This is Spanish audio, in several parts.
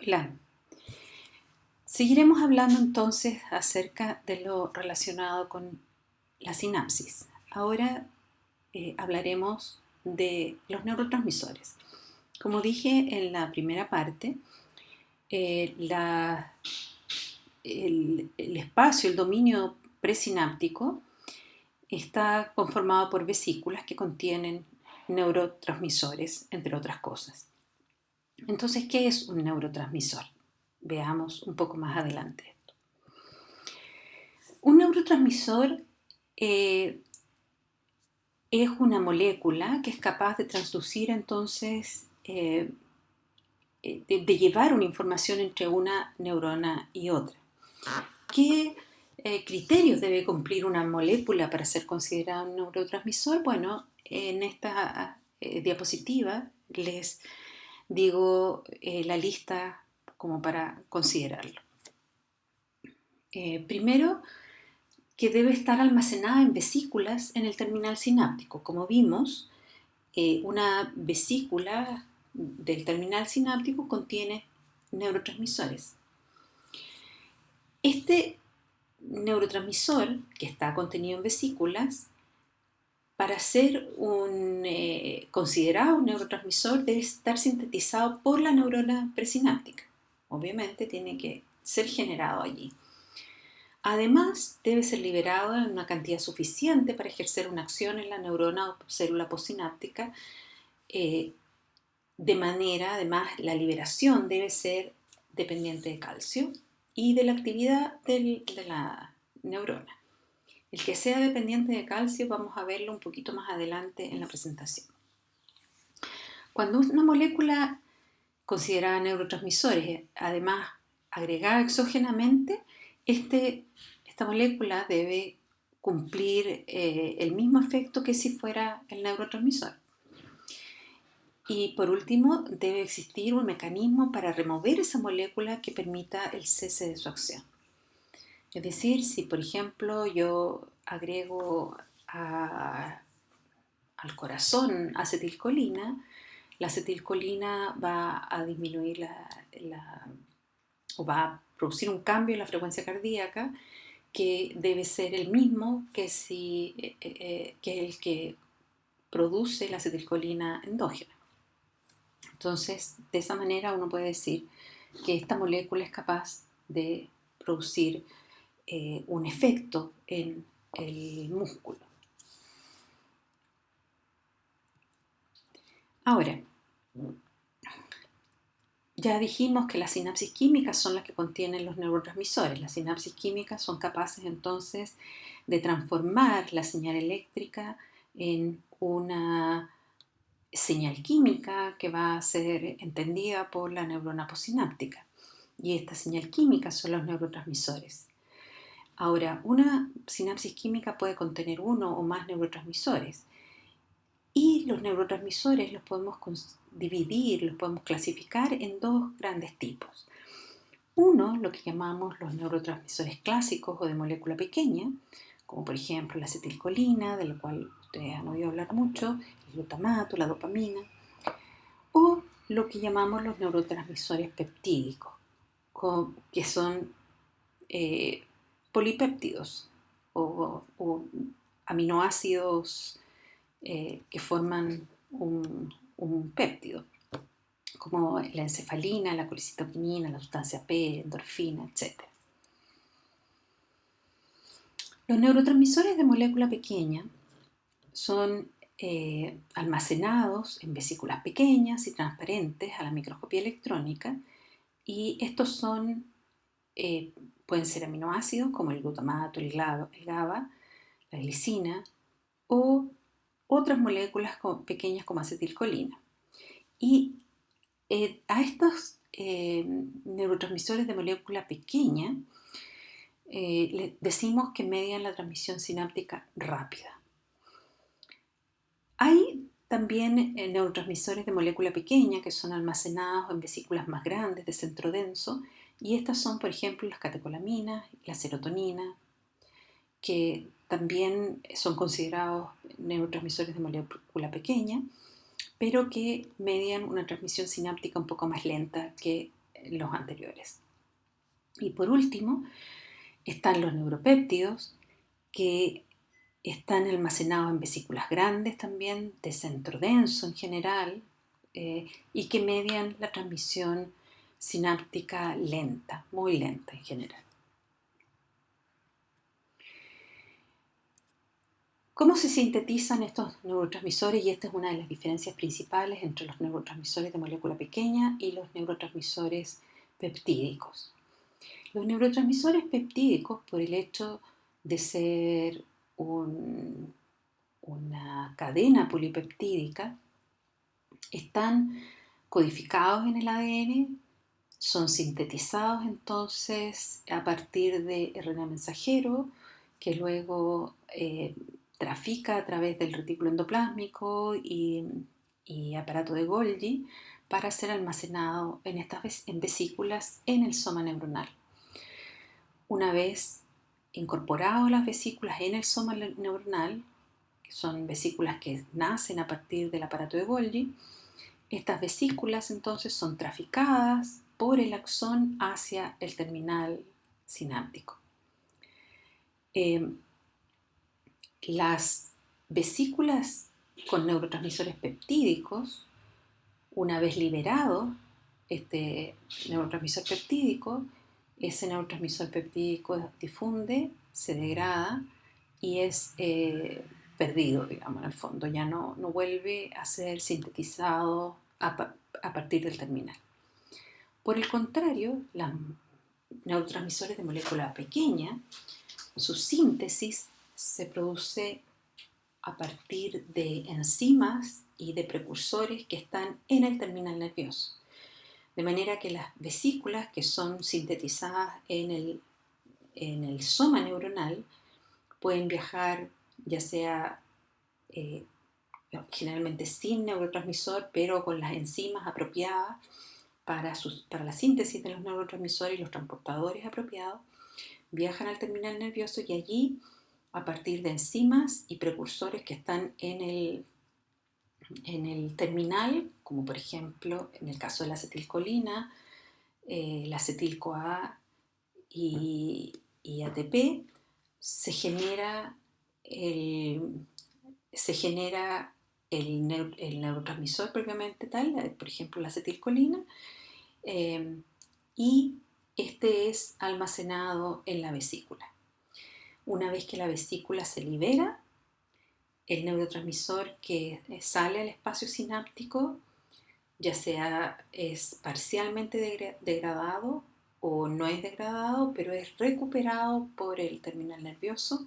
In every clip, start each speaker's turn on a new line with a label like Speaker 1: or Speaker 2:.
Speaker 1: Hola. Seguiremos hablando entonces acerca de lo relacionado con la sinapsis. Ahora hablaremos de los neurotransmisores. Como dije en la primera parte, eh, la- el espacio, el dominio presináptico está conformado por vesículas que contienen neurotransmisores, entre otras cosas. Entonces, ¿qué es un neurotransmisor? Veamos un poco más adelante. Un neurotransmisor eh, es una molécula que es capaz de transducir entonces, de llevar una información entre una neurona y otra. ¿Qué criterios debe cumplir una molécula para ser considerada un neurotransmisor? Bueno, en esta diapositiva les digo la lista como para considerarlo. Primero, que debe estar almacenada en vesículas en el terminal sináptico. Como vimos, una vesícula del terminal sináptico contiene neurotransmisores. Este neurotransmisor, que está contenido en vesículas, para ser considerado un neurotransmisor debe estar sintetizado por la neurona presináptica. Obviamente tiene que ser generado allí. Además, debe ser liberado en una cantidad suficiente para ejercer una acción en la neurona o célula postsináptica, eh, de manera, además, la liberación debe ser dependiente de calcio y de la actividad de la neurona. El que sea dependiente de calcio vamos a verlo un poquito más adelante en la presentación. Cuando una molécula considerada neurotransmisores, además agregada exógenamente, esta molécula debe cumplir el mismo efecto que si fuera el neurotransmisor. Y por último, debe existir un mecanismo para remover esa molécula que permita el cese de su acción. Es decir, si por ejemplo yo agrego al corazón acetilcolina, la acetilcolina va a disminuir o va a producir un cambio en la frecuencia cardíaca que debe ser el mismo que el que produce la acetilcolina endógena. Entonces, de esa manera uno puede decir que esta molécula es capaz de producir un efecto en el músculo. Ahora, ya dijimos que las sinapsis químicas son las que contienen los neurotransmisores. Las sinapsis químicas son capaces entonces de transformar la señal eléctrica en una señal química que va a ser entendida por la neurona postsináptica. Y esta señal química son los neurotransmisores. Ahora, una sinapsis química puede contener uno o más neurotransmisores. Y los neurotransmisores los podemos dividir, los podemos clasificar en dos grandes tipos. Uno, lo que llamamos los neurotransmisores clásicos o de molécula pequeña, como por ejemplo la acetilcolina, de la cual ustedes han oído hablar mucho, el glutamato, la dopamina, o lo que llamamos los neurotransmisores peptídicos, que son polipéptidos o aminoácidos que forman un péptido, como la encefalina, la colicitoquinina, la sustancia P, endorfina, etc. Los neurotransmisores de molécula pequeña son almacenados en vesículas pequeñas y transparentes a la microscopía electrónica, y estos eh, pueden ser aminoácidos como el glutamato, el GABA, la glicina o otras moléculas pequeñas como acetilcolina. Y a estos neurotransmisores de molécula pequeña le decimos que median la transmisión sináptica rápida. Hay también neurotransmisores de molécula pequeña que son almacenados en vesículas más grandes de centro denso, y estas son, por ejemplo, las catecolaminas, la serotonina, que también son considerados neurotransmisores de molécula pequeña, pero que median una transmisión sináptica un poco más lenta que los anteriores. Y por último, están los neuropéptidos, que están almacenados en vesículas grandes también, de centro denso en general, y que median la transmisión sináptica lenta, muy lenta en general. ¿Cómo se sintetizan estos neurotransmisores? Y esta es una de las diferencias principales entre los neurotransmisores de molécula pequeña y los neurotransmisores peptídicos. Los neurotransmisores peptídicos, por el hecho de ser una cadena polipeptídica, están codificados en el ADN, son sintetizados entonces a partir de RNA mensajero, que luego trafica a través del retículo endoplásmico y aparato de Golgi para ser almacenado en vesículas en el soma neuronal. Una vez incorporadas las vesículas en el soma neuronal, que son vesículas que nacen a partir del aparato de Golgi, estas vesículas entonces son traficadas por el axón hacia el terminal sináptico. Las vesículas con neurotransmisores peptídicos, una vez liberado este neurotransmisor peptídico, ese neurotransmisor peptídico difunde, se degrada y es perdido, digamos, en el fondo, ya no vuelve a ser sintetizado a partir del terminal. Por el contrario, los neurotransmisores de molécula pequeña, su síntesis se produce a partir de enzimas y de precursores que están en el terminal nervioso. De manera que las vesículas que son sintetizadas en el soma neuronal pueden viajar ya sea generalmente sin neurotransmisor, pero con las enzimas apropiadas para la síntesis de los neurotransmisores y los transportadores apropiados, viajan al terminal nervioso y allí, a partir de enzimas y precursores que están en el terminal, como por ejemplo en el caso de la acetilcolina, la acetil-CoA y ATP, se genera el neurotransmisor propiamente tal, por ejemplo la acetilcolina, y este es almacenado en la vesícula. Una vez que la vesícula se libera, el neurotransmisor que sale al espacio sináptico, ya sea es parcialmente degradado o no es degradado, pero es recuperado por el terminal nervioso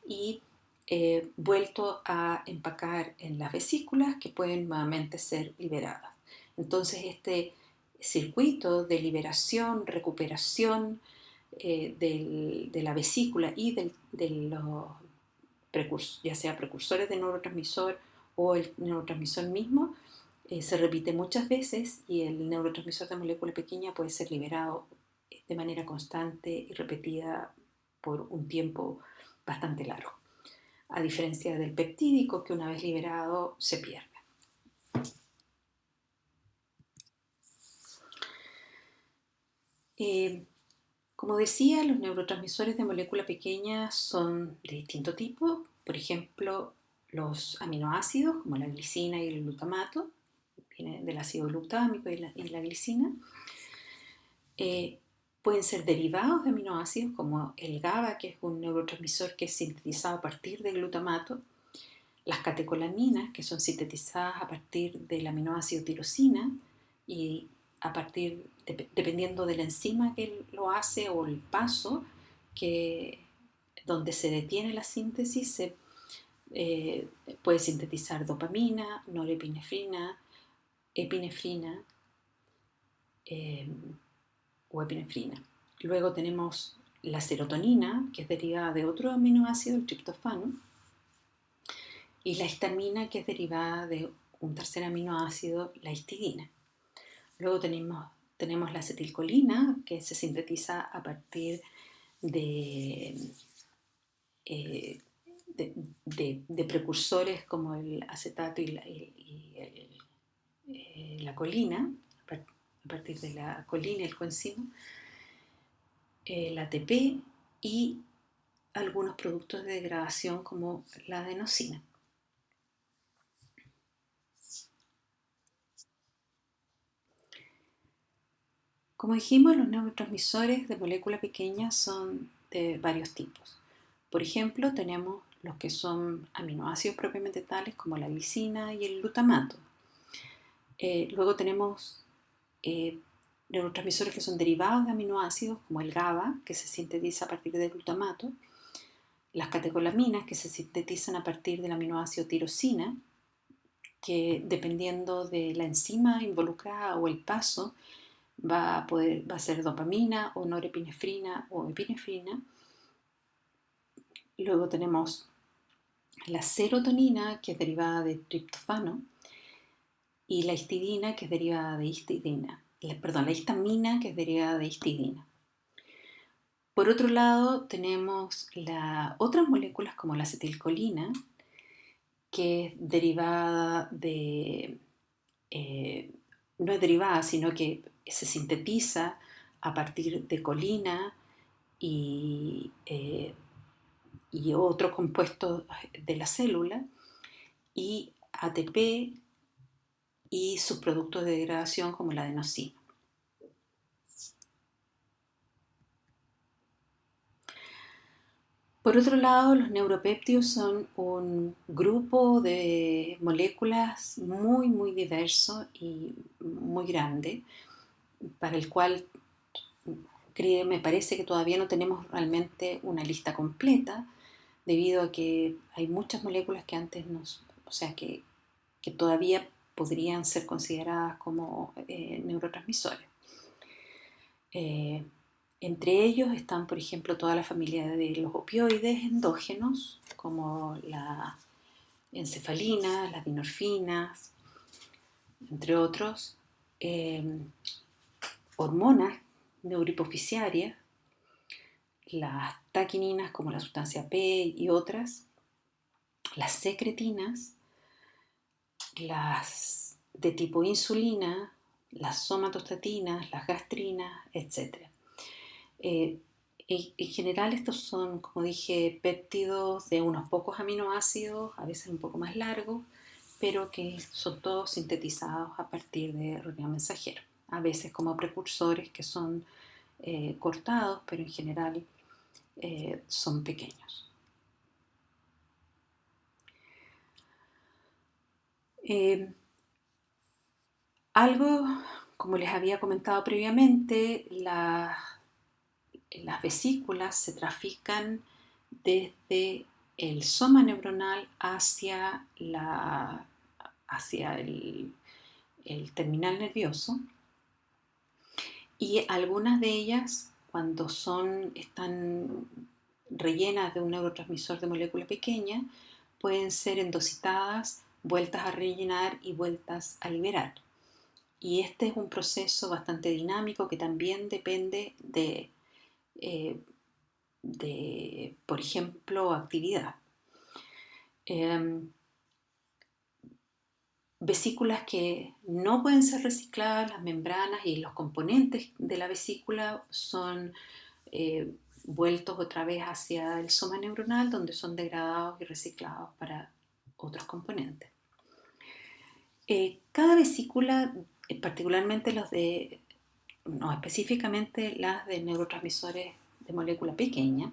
Speaker 1: y vuelto a empacar en las vesículas que pueden nuevamente ser liberadas. Entonces este circuito de liberación, recuperación de la vesícula y de los ya sea precursores de neurotransmisor o el neurotransmisor mismo, se repite muchas veces y el neurotransmisor de molécula pequeña puede ser liberado de manera constante y repetida por un tiempo bastante largo, a diferencia del peptídico que una vez liberado se pierde. Como decía, los neurotransmisores de molécula pequeña son de distinto tipo. Por ejemplo, los aminoácidos, como la glicina y el glutamato, viene del ácido glutámico y la glicina. Pueden ser derivados de aminoácidos, como el GABA, que es un neurotransmisor que es sintetizado a partir del glutamato. Las catecolaminas, que son sintetizadas a partir del aminoácido tirosina y a partir, dependiendo de la enzima que lo hace o el paso donde se detiene la síntesis, se puede sintetizar dopamina, norepinefrina, epinefrina o epinefrina. Luego tenemos la serotonina, que es derivada de otro aminoácido, el triptofano, y la histamina, que es derivada de un tercer aminoácido, la histidina. Luego tenemos la acetilcolina, que se sintetiza a partir de precursores como el acetato y la colina, a partir de la colina y el coenzima, el ATP y algunos productos de degradación como la adenosina. Como dijimos, los neurotransmisores de molécula pequeña son de varios tipos. Por ejemplo, tenemos los que son aminoácidos propiamente tales como la glicina y el glutamato. Luego tenemos neurotransmisores que son derivados de aminoácidos como el GABA, que se sintetiza a partir del glutamato, las catecolaminas, que se sintetizan a partir del aminoácido tirosina, que dependiendo de la enzima involucrada o el paso, va a ser dopamina o norepinefrina o epinefrina. Luego tenemos la serotonina, que es derivada de triptofano, y la histidina, que es derivada de histidina. La histamina, que es derivada de histidina. Por otro lado, tenemos otras moléculas como la acetilcolina, que es derivada de, no es derivada, sino que se sintetiza a partir de colina y, y otros compuestos de la célula, y ATP y sus productos de degradación como la adenosina. Por otro lado, los neuropéptidos son un grupo de moléculas muy diverso y muy grande, para el cual me parece que todavía no tenemos realmente una lista completa, debido a que hay muchas moléculas que antes o sea, que todavía podrían ser consideradas como neurotransmisores. Entre ellos están, por ejemplo, toda la familia de los opioides endógenos, como la encefalina, las dinorfinas, entre otros, hormonas neurohipofisiarias, las taquininas como la sustancia P y otras, las secretinas, las de tipo insulina, las somatostatinas, las gastrinas, etc. En general estos son, como dije, péptidos de unos pocos aminoácidos, a veces un poco más largos, pero que son todos sintetizados a partir de RNA mensajero, a veces como precursores que son cortados, pero en general son pequeños. Algo, como les había comentado previamente, las vesículas se trafican desde el soma neuronal hacia el terminal nervioso, y algunas de ellas, cuando están rellenas de un neurotransmisor de molécula pequeña, pueden ser endocitadas, vueltas a rellenar y vueltas a liberar. Y este es un proceso bastante dinámico que también depende por ejemplo, actividad. Vesículas que no pueden ser recicladas, las membranas y los componentes de la vesícula son vueltos otra vez hacia el soma neuronal, donde son degradados y reciclados para otros componentes. Cada vesícula, particularmente específicamente las de neurotransmisores de molécula pequeña,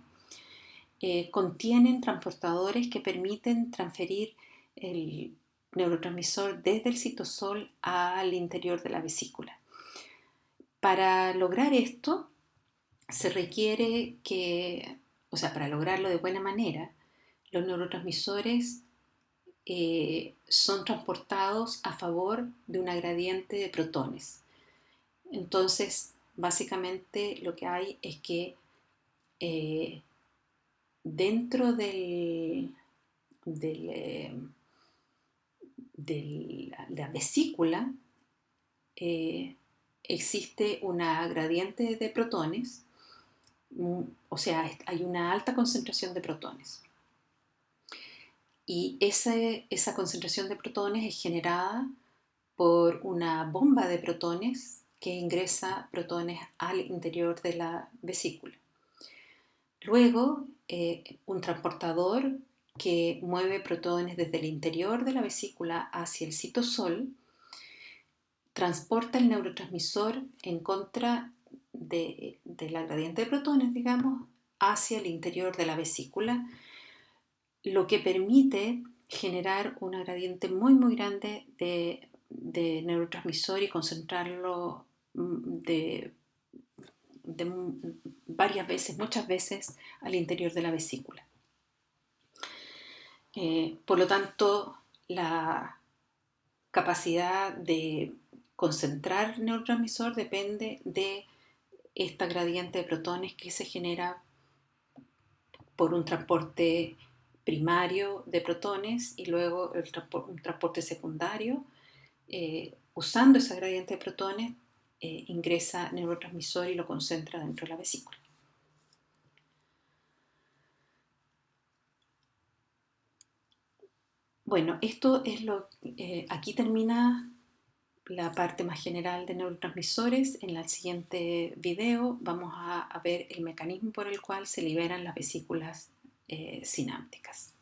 Speaker 1: contienen transportadores que permiten transferir el neurotransmisor desde el citosol al interior de la vesícula. Para lograr esto, se requiere para lograrlo de buena manera, los neurotransmisores son transportados a favor de una gradiente de protones. Entonces, básicamente lo que hay es que dentro de la vesícula existe una gradiente de protones, o sea, hay una alta concentración de protones. Y esa concentración de protones es generada por una bomba de protones que ingresa protones al interior de la vesícula. Luego, un transportador que mueve protones desde el interior de la vesícula hacia el citosol transporta el neurotransmisor en contra de la gradiente de protones, digamos, hacia el interior de la vesícula, lo que permite generar una gradiente muy grande de neurotransmisor y concentrarlo de varias veces, muchas veces al interior de la vesícula. Por lo tanto, la capacidad de concentrar neurotransmisor depende de esta gradiente de protones que se genera por un transporte primario de protones y luego un transporte secundario. Usando esa gradiente de protones, ingresa neurotransmisor y lo concentra dentro de la vesícula. Bueno, esto es aquí termina la parte más general de neurotransmisores. En el siguiente video vamos a ver el mecanismo por el cual se liberan las vesículas sinápticas.